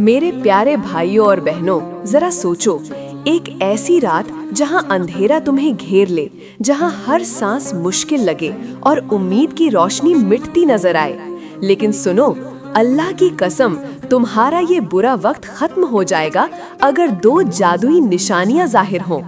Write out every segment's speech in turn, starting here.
मेरे प्यारे भाइयों और बहनों, जरा सोचो, एक ऐसी रात जहां अंधेरा तुम्हें घेर ले, जहां हर सांस मुश्किल लगे और उम्मीद की रोशनी मिटती नजर आए। लेकिन सुनो, अल्लाह की कसम, तुम्हारा ये बुरा वक्त खत्म हो जाएगा अगर दो जादुई निशानियां जाहिर हों।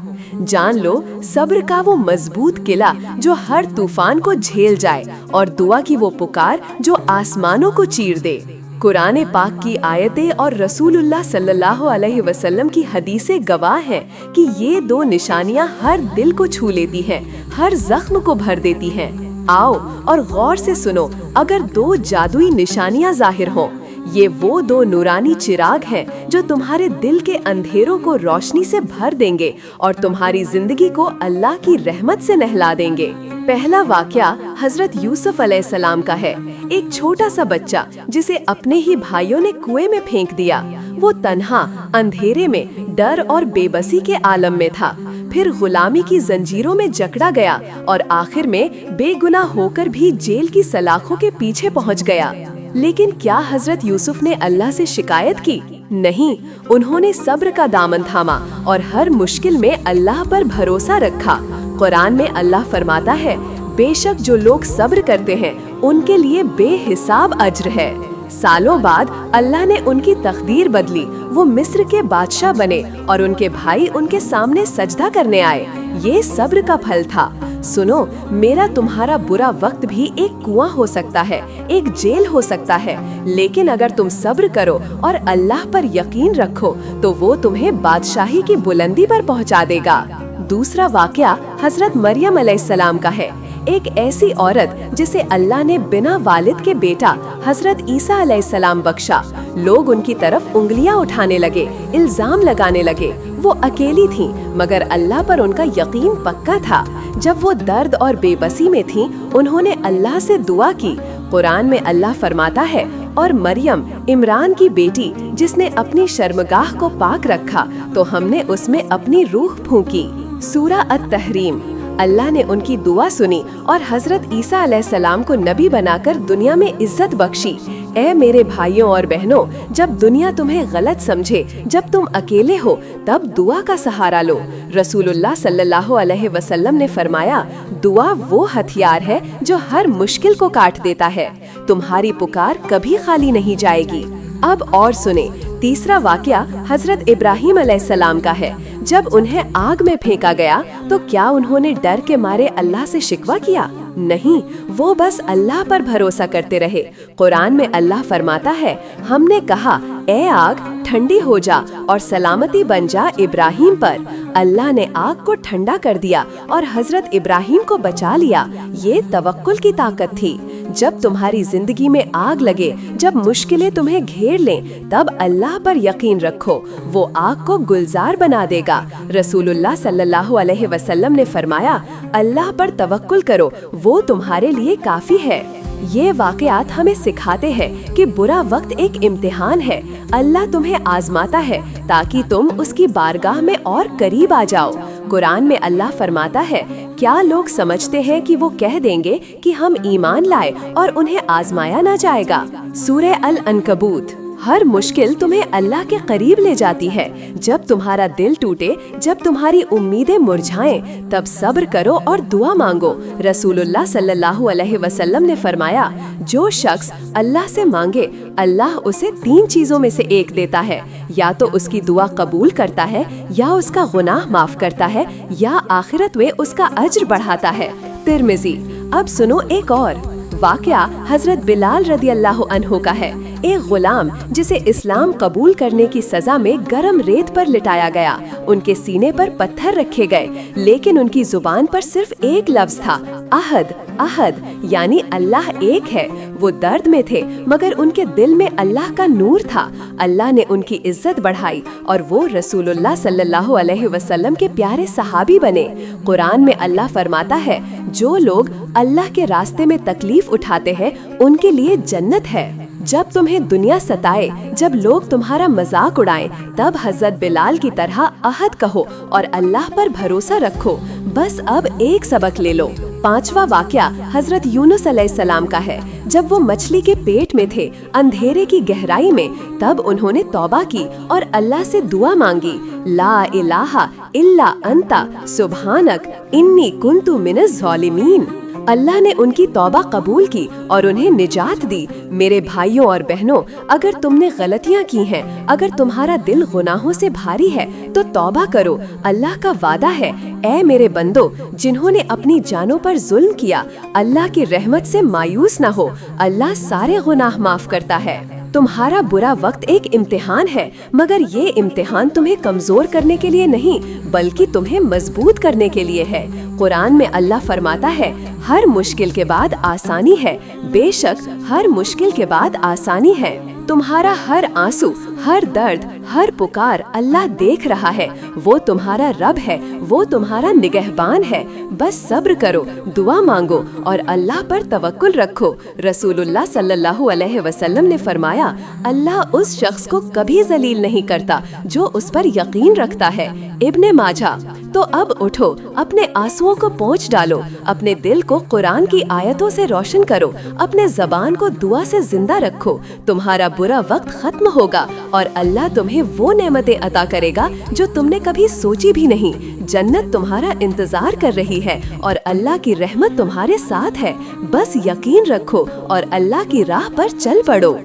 जान लो, सब्र का वो मजबूत किला जो हर तूफान को झेल जाए, और दुआ की वो पुकार जो आसमानों को चीर दे। कुरान पाक की आयतें और रसूलुल्लाह सल्लल्लाहु अलैहि वसल्लम की हदीसें गवाह हैं कि ये दो निशानियां हर दिल को छू लेती हैं, हर जख्म को भर देती हैं। आओ और गौर से सुनो, अगर दो जादुई निशानियां जाहिर हों, ये वो दो नूरानी चिराग हैं जो तुम्हारे दिल के अंधेरों को रोशनी से भर देंगे और तुम्हारी जिंदगी को अल्लाह की रहमत से नहला देंगे। पहला वाकया हजरत यूसुफ अलैहिस्सलाम का है। एक छोटा सा बच्चा जिसे अपने ही भाइयों ने कुएं में फेंक दिया। वो तन्हा अंधेरे में डर और बेबसी के आलम में था। फिर गुलामी की जंजीरों में जकड़ा गया और आखिर में बेगुनाह होकर भी जेल की सलाखों के पीछे पहुंच गया। लेकिन क्या हजरत यूसुफ ने अल्लाह से शिकायत की? नहीं, उन्होंने सब्र का दामन थामा और हर मुश्किल में अल्लाह पर भरोसा रखा। कुरान में अल्लाह फरमाता है, बेशक जो लोग सब्र करते हैं उनके लिए बेहिसाब अज्र है। सालों बाद अल्लाह ने उनकी तकदीर बदली। वो मिस्र के बादशाह बने और उनके भाई उनके सामने सजदा करने आए। ये सब्र का फल था। सुनो, मेरा तुम्हारा बुरा वक्त भी एक कुआं हो सकता है, एक जेल हो सकता है, लेकिन अगर तुम सब्र करो और अल्लाह पर यकीन रखो तो वो तुम्हें बादशाही की बुलंदी पर पहुंचा देगा। दूसरा वाकया हजरत मरियम अलैहिस्सलाम का है। एक ऐसी औरत जिसे अल्लाह ने बिना वालिद के बेटा हजरत ईसा अलैहिस्सलाम बख्शा। लोग उनकी तरफ उंगलियां उठाने लगे, इल्जाम लगाने लगे। वो अकेली थीं, मगर अल्लाह पर उनका यकीन पक्का था। जब वो दर्द और बेबसी में थीं, उन्होंने अल्लाह से दुआ की। कुरान में अल्लाह फरमाता है, और मरियम इमरान की बेटी जिसने अपनी शर्मगाह को पाक रखा तो हमने उसमें अपनी रूह फूंकी। सूरा अत-तहरीम। अल्लाह ने उनकी दुआ सुनी और हजरत ईसा अलैहिस्सलाम को नबी बनाकर दुनिया में इज्जत बख्शी। ऐ मेरे भाइयों और बहनों, जब दुनिया तुम्हें गलत समझे, जब तुम अकेले हो, तब दुआ का सहारा लो। रसूलुल्लाह सल्लल्लाहु अलैहि वसल्लम ने फरमाया, दुआ वो हथियार है जो हर मुश्किल को काट देता है। तुम्हारी पुकार कभी खाली नहीं जाएगी। अब और सुने, तीसरा वाकया हजरत इब्राहीम अलैहिस्सलाम का है। जब उन्हें आग में फेंका गया तो क्या उन्होंने डर के मारे अल्लाह से शिकवा किया? नहीं, वो बस अल्लाह पर भरोसा करते रहे। कुरान में अल्लाह फरमाता है, हमने कहा, ए आग ठंडी हो जा और सलामती बन जा इब्राहीम पर। अल्लाह ने आग को ठंडा कर दिया और हजरत इब्राहीम को बचा लिया। ये तवक्कुल की ताकत थी। जब तुम्हारी जिंदगी में आग लगे, जब मुश्किलें तुम्हें घेर लें, तब अल्लाह पर यकीन रखो, वो आग को गुलजार बना देगा। रसूलुल्लाह सल्लल्लाहु अलैहि वसल्लम ने फरमाया, अल्लाह पर तवक्कुल करो, वो तुम्हारे लिए काफी है। ये वाकयात हमें सिखाते हैं कि बुरा वक्त एक इम्तिहान है। अल्लाह तुम्हें आजमाता है ताकि तुम उसकी बारगाह में और करीब आ जाओ। कुरान में अल्लाह फरमाता है, क्या लोग समझते हैं कि वो कह देंगे कि हम ईमान लाए और उन्हें आजमाया ना जाएगा? सूरह अल-अनकबूत। हर मुश्किल तुम्हें अल्लाह के करीब ले जाती है। जब तुम्हारा दिल टूटे, जब तुम्हारी उम्मीदें मुरझाएं, तब सब्र करो और दुआ मांगो। रसूलुल्लाह सल्लल्लाहु अलैहि वसल्लम ने फरमाया, जो शख्स अल्लाह से मांगे, अल्लाह उसे 3 चीजों में से एक देता है। या तो उसकी दुआ कबूल करता है, या उसका गुनाह माफ करता है, या आखिरत में उसका अज्र बढ़ाता है। तिर्मिज़ी। अब सुनो एक और वाकया हजरत बिलाल रदियल्लाहु अन्हु का है। एक गुलाम जिसे इस्लाम कबूल करने की सजा में गरम रेत पर लिटाया गया। उनके सीने पर पत्थर रखे गए, लेकिन उनकी जुबान पर सिर्फ एक लफ्ज था, अहद अहद, यानी अल्लाह एक है। वो दर्द में थे, मगर उनके दिल में अल्लाह का नूर था। अल्लाह ने उनकी इज्जत बढ़ाई और वो रसूलुल्लाह सल्लल्लाहु अलैहि वसल्लम के प्यारे सहाबी बने। कुरान में अल्लाह फरमाता है, जो लोग अल्लाह के रास्ते में तकलीफ उठाते हैं उनके लिए जन्नत है। जब तुम्हें दुनिया सताए, जब लोग तुम्हारा मजाक उड़ाएं, तब हजरत बिलाल की तरह अहद कहो और अल्लाह पर भरोसा रखो। बस अब एक सबक ले लो। 5वां वाकया हजरत यूनुस अलैहिस्सलाम का है। जब वो मछली के पेट में थे, अंधेरे की गहराई में, तब उन्होंने तौबा की और अल्लाह से दुआ मांगी, ला इलाहा इल्ला अंता सुब्हानक इन्नी कुन्तु मिनज़ ज़ालिमीन। अल्लाह ने उनकी तौबा कबूल की और उन्हें निजात दी। मेरे भाइयों और बहनों, अगर तुमने गलतियां की हैं, अगर तुम्हारा दिल गुनाहों से भारी है, तो तौबा करो। अल्लाह का वादा है, ऐ मेरे बंदो, जिन्होंने अपनी जानों पर जुल्म किया, अल्लाह की रहमत से मायूस न हो। अल्लाह सारे गुनाह माफ करता है। तुम्हारा बुरा वक्त एक इम्तिहान है, मगर ये इम्तिहान तुम्हें कमजोर करने के लिए नहीं, बल्कि तुम्हें मजबूत करने के लिए है। कुरान में अल्लाह फरमाता है, हर मुश्किल के बाद आसानी है। बेशक हर मुश्किल के बाद आसानी है। तुम्हारा हर आंसू, हर दर्द, हर पुकार अल्लाह देख रहा है। वो तुम्हारा रब है, वो तुम्हारा निगहबान है। बस सब्र करो, दुआ मांगो और अल्लाह पर तवक्कुल रखो। रसूलुल्लाह सल्लल्लाहु अलैहि वसल्लम ने फरमाया, अल्लाह उस शख्स को कभी जलील नहीं करता जो उस पर यकीन रखता है। इब्ने माजा। तो अब उठो, अपने आंसुओं को पोंछ डालो, अपने दिल को कुरान की आयतों से रोशन करो, अपने ज़बान को दुआ से जिंदा रखो। तुम्हारा बुरा वक्त खत्म होगा और अल्लाह तुम्हें वो नेमतें अता करेगा जो तुमने कभी सोची भी नहीं। जन्नत तुम्हारा इंतजार कर रही है और अल्लाह की रहमत तुम्हारे साथ है। बस यकीन रखो और अल्लाह की राह पर चल पड़ो।